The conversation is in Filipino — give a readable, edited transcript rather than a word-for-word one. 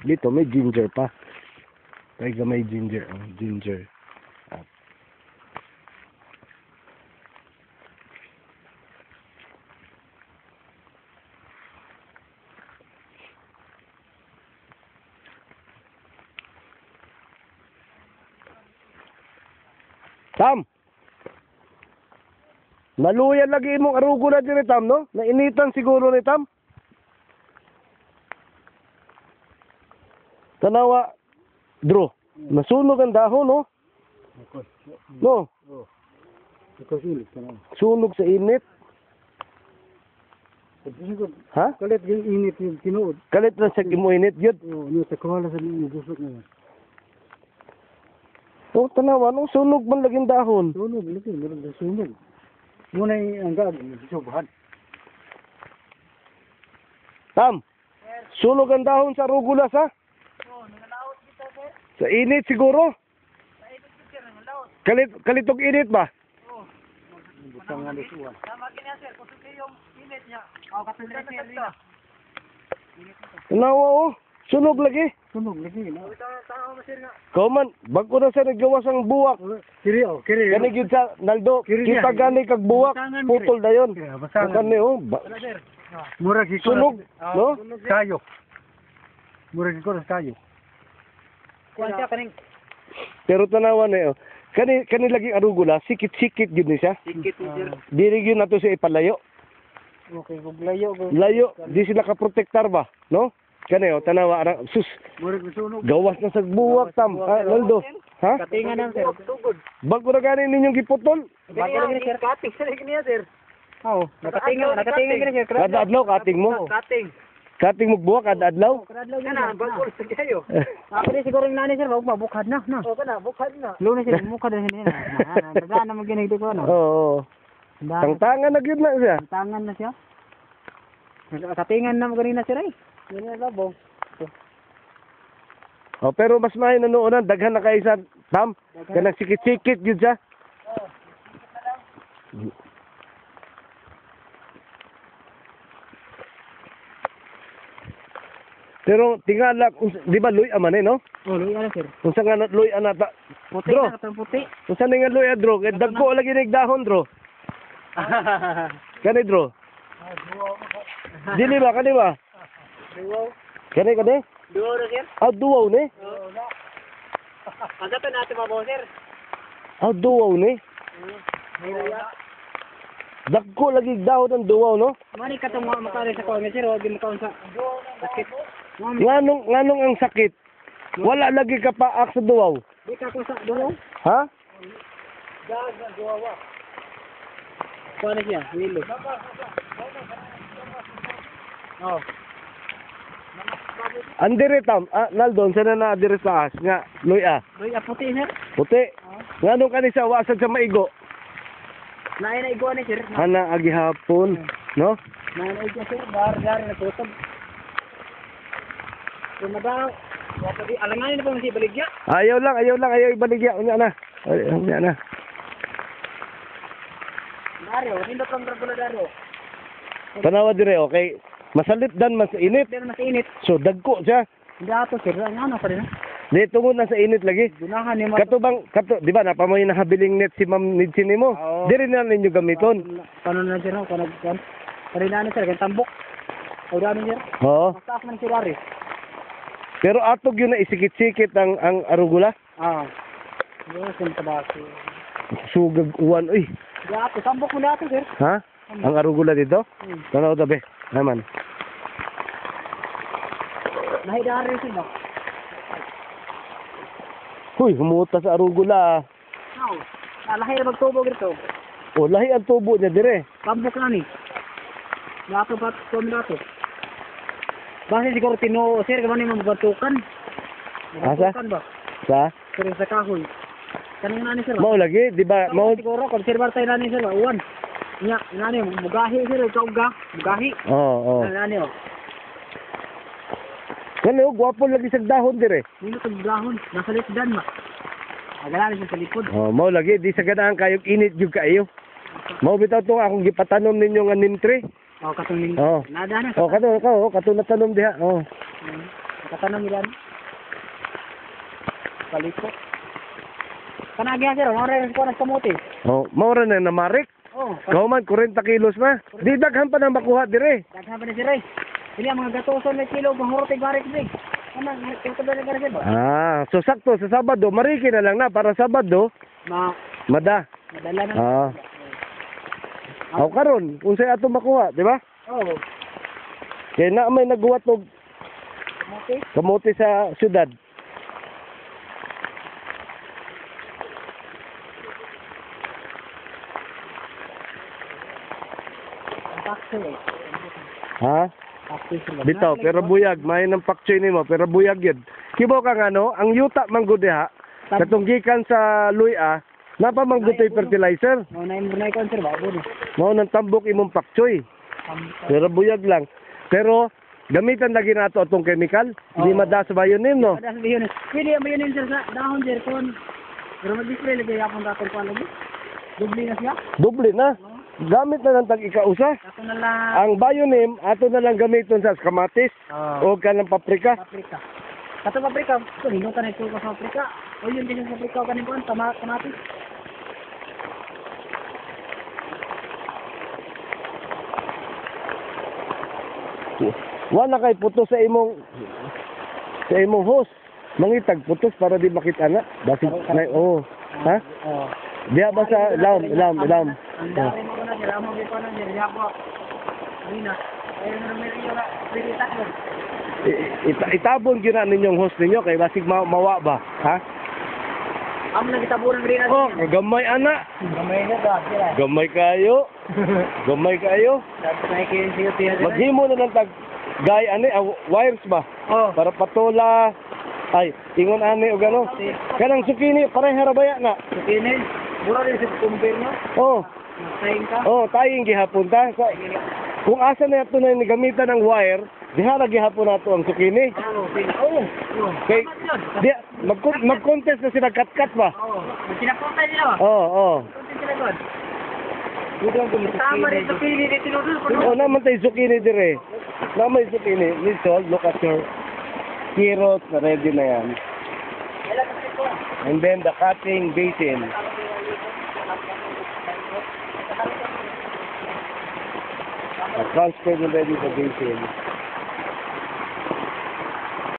Dito may ginger pa. Kaya may ginger. Oh, ginger. Tam! Naluyan lagi mong arugula din ni Tam, no? Nainitan siguro ni Tam. Tanawa, Dro. Nasunog ang dahon, no? No? Sunog sa init. Ha? Kalit yung init yung tinuod. Kalit na sa imuinit, yun. Oo, yung sa kawala sa busok na yan. Oh, tanawa, nung sunog man laging dahon. Sunog, lagi, meron na sunog. Muna yung ang gabi, subahan. Tam, sunog ang dahon sa arugula, sa? Sa init siguro? Kalitog init ba? Butang nga lisuan. Tanawa, oh. Sunog lagi. Sunog, lagi. Kau man, bago na sa naggawas ang buwak. Kiri, oh, kiri. Kani gyud sa Naldo, Kiri kita niya. gani kag buwak, putol dayon. Basangan. Kani oh, Murag iko. sunog, no? Kayo. Murag iko sa kayo. Kuwanta kaning Pero tanawa na oh. Kani lagi arugula, sikit-sikit gyud ni siya. sikit ni sir. Diri gyud nato siya ipalayo. Okay, kung layo ko. Layo, di sila ka protektar ba, no? Kani oh, tanawa ara sus. Murag sunog. Gawas na sa buwak Tam. Naldo. Ha? Katingan na sir. Tugod. Bago na gani ninyong giputol. Bago lang ni sir. Kating sa niya sir. Oo. Nakatingan ni sir. Kada adlaw kating mo. Kating. Kating mo buwak kada adlaw. Kadlaw na bago sa kayo. Ako rin siguro yung nanay sir, wag mabukad na. O kana bukhad na. Lunes sir, mukha na sila. Nagdaan naman ginigdo ko, no? Oo. Tangtangan na gyud na siya. Tangan na siya. Katingan naman ganina sir, ay. Yan na labo. Oh, pero mas mahay na noonan, daghan na kayo sa Tam. Kanang sikit-sikit yun siya. Pero tingala, di ba luy aman no? Oh, luya na sir. Kung saan nga luy anata. Puti Dro, na, katang puti. kung saan nga luy Dro, kaya dagko lagi nagdahon Dro. Kani Dro. Dili ba, kani ba? Kani. Duo na sir. Ah, duwaw ni. Pagkato natin mabaw sir. Ah, duwaw ni. Dagko lagi dahon ang duwaw, no? Mani katong mga makari sa kawang sir, wag mo kaon sa sakit. Nganong ang sakit? Wala lagi ka paak sa duwaw. Di ka ko sa dulo. Ha? Kuha na siya, wilo. Oh. Andire Tam, Naldon, sana na adire sa as nga luya. Luya puti sir. Puti. Nganong kanisa wasag sa maigo? Naay na iguan ni sir. Ana agi hapon, no? Naay na iguan sir, bar na tutog. Kumadaw. Wato di alanganin na po si baligya. Ayaw ibaligya unya na. Unya na. Dario, nindot lang regular Dario. Tanawa dire okay. Masalit dan mas init. Pero mas init. So dagko siya. Hindi ato sir, ano pa rin ha? Di tungod na sa init lagi. Dunahan ni mo. Di ba napamoy na habiling net si Ma'am Nidsin nimo? Oo. Diri na ninyo gamiton. Paano na sir, no? Kan na sir, kan tambok. O dami sir. Oo. Magtaas man si Dari. Pero atog yun na isikit-sikit ang arugula. Ah. Yes, yung tabako. Sugag uwan uy. Di ato, tambok mo na ato sir. Ha? Ang arugula dito? Tanaw tabi. Naman. Nahidari sir no? Huy, humuta sa arugula. Oo. Lahi na magtubo gito. O, lahi ang tubo niya dire. Tambok na ni. Dato pa kung dato. Basta siguro tino sir kamo ni mabantukan. Asa? Bantukan ba? Sa? Sir sa kahoy. Kanang nani sir. Mao lagi, di ba? Mao Siguro kung sir bartay nani sir, uwan. Nya, nani mugahi sir, kauga, mugahi. Oo, oo. Nani oh. Kano, gwapo lagi sa dahon dire. Nino tag dahon, nasa lisdan ma. Agala ni sa likod. Oh, mao lagi di sa ganahan kayong init jud kaayo. Mao bitaw to akong gipatanom ninyo nga nimtre. Oh, katong Oh. nada na. Oh, kato na tanom diha. Oh. Nakatanong nila. Paliko. Kanagya sir, mga rin ko na kamote. Oh, maura na namarik. Oh, Kauman 40 kilos na. Di daghan pa nang makuha dire. daghan pa ni sir. Ini ang mga gatoson na kilo panghurot barik big. Ano, ito ba na sir? Ah, so sakto sa Sabado, mariki na lang na para Sabado, mada. Madala na. Ah. Aw karon, unsay ato makuha, di ba? Oh, Kaya na may nagbuhat og kamote. kamote sa syudad. Ang pakso eh. Ha? Pakso sila. Bitaw, pero buyag, may nang pakchoy nimo, pero buyag yun. Kibo ka nga no, ang yuta man gud diha, katong gikan sa luya, napa man gud tay fertilizer. Oh, na imong na ikon sir, babo ni. Mao nang tambok imong pakchoy. Pero buyag lang. Pero gamitan lagi nato atong chemical, hindi Oo. mada sa bayonin no. Ada sa biyon. Pwede ang biyon sir sa dahon sir kon. Pero mag-display lagi akong ratong pa lagi. Dubli na siya. Doble na. Gamit na lang tag ikausa. Ako na lang. Ang bayonim ato na lang gamiton sa kamatis o kanang paprika. Paprika. Kato paprika, ito hinutan ito sa paprika. O yun din yung paprika o kanin ko, kamatis. Wala kay puto sa imong host. Mangitag putos para di makita na. Basig na oh. Ha? Oo. Diya ba sa lam. Ang dami mo na sila, mo ko na sila, yapo. Ayun na. Ayun na may riyo na, pilitak mo. Itabon gyud na ninyong host ninyo kay basig mawa ba, ha? Amo na kitabunan rin Oh, gamay ana. Gamay na ba sila? Gamay kayo. Gamay kayo. Sabay kayo siyo tiya. Maghimo na lang tag gay ani wires ba Oh. para patola. Ay, ingon ani og ano. Kanang sukini pareha ra baya na. Kinin. Mura rin sa kumpirno. Oh, Saying ka. oh, tayong gihapon ta. Kung asa na ito na yung gamitan ng wire, diha ra gihapon nato ang sukini. Oo, pina. Oo. Kay di mag-contest na sila kat-kat ba? Oo. Sinapunta sila ba? Oo. Punta sila doon. Tama rin sa pili dito tinudul ko. Oh, naman tayo zucchini dire. Naman yung zucchini. Listen, look at your carrots, ready na yan. And then the cutting basin. Transfer na ready sa basin.